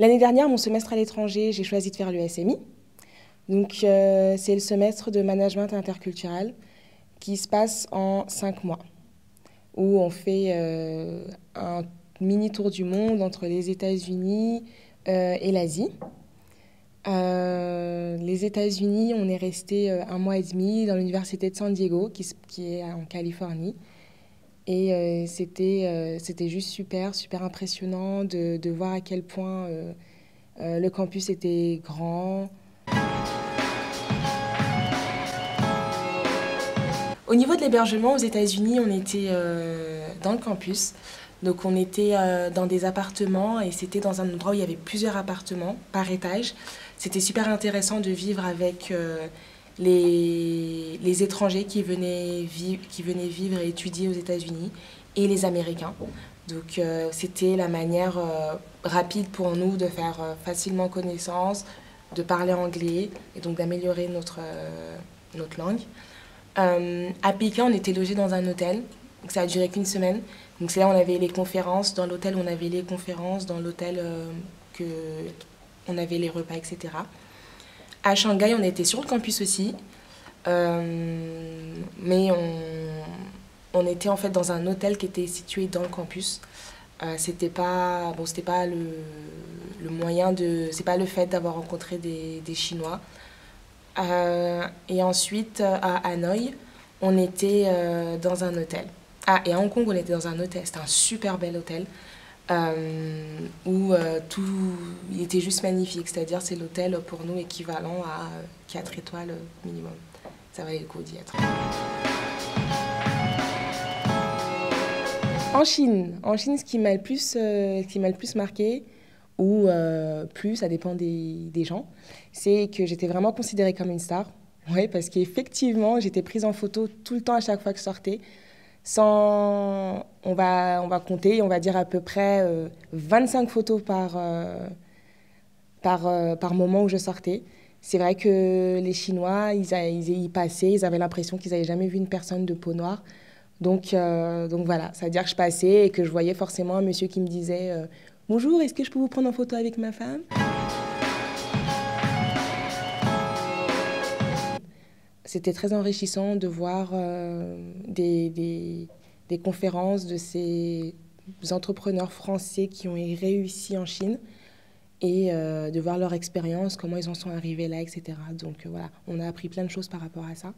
L'année dernière, mon semestre à l'étranger, j'ai choisi de faire le SMI. Donc, c'est le semestre de management interculturel qui se passe en 5 mois, où on fait un mini tour du monde entre les États-Unis et l'Asie. Les États-Unis, on est resté 1 mois et demi dans l'université de San Diego, qui est en Californie. Et c'était juste super, super impressionnant de voir à quel point le campus était grand. Au niveau de l'hébergement aux États-Unis, on était dans le campus. Donc on était dans des appartements et c'était dans un endroit où il y avait plusieurs appartements par étage. C'était super intéressant de vivre avec les étrangers qui venaient vivre et étudier aux États-Unis et les Américains. Donc c'était la manière rapide pour nous de faire facilement connaissance, de parler anglais et donc d'améliorer notre langue. À Pékin, on était logé dans un hôtel, donc ça a duré qu'une semaine. Donc c'est là où on avait les conférences, dans l'hôtel on avait les conférences, dans l'hôtel on avait les repas, etc. À Shanghai, on était sur le campus aussi, mais on était en fait dans un hôtel qui était situé dans le campus. C'était pas le moyen de, c'est pas le fait d'avoir rencontré des Chinois. Et ensuite, à Hanoï, on était dans un hôtel. Ah, et à Hong Kong, on était dans un hôtel. C'était un super bel hôtel où il était juste magnifique. C'est-à-dire, c'est l'hôtel pour nous équivalent à 4 étoiles minimum. Ça valait le coup d'y être. En Chine, ce qui m'a le plus marqué, ou plus, ça dépend des gens, c'est que j'étais vraiment considérée comme une star. Ouais, parce qu'effectivement, j'étais prise en photo tout le temps à chaque fois que je sortais. On va compter, on va dire à peu près 25 photos par moment où je sortais. C'est vrai que les Chinois, ils y passaient, ils avaient l'impression qu'ils n'avaient jamais vu une personne de peau noire. Donc voilà, c'est-à-dire que je passais et que je voyais forcément un monsieur qui me disait bonjour, est-ce que je peux vous prendre en photo avec ma femme? C'était très enrichissant de voir des conférences de ces entrepreneurs français qui ont réussi en Chine et de voir leur expérience, comment ils en sont arrivés là, etc. Donc voilà, on a appris plein de choses par rapport à ça.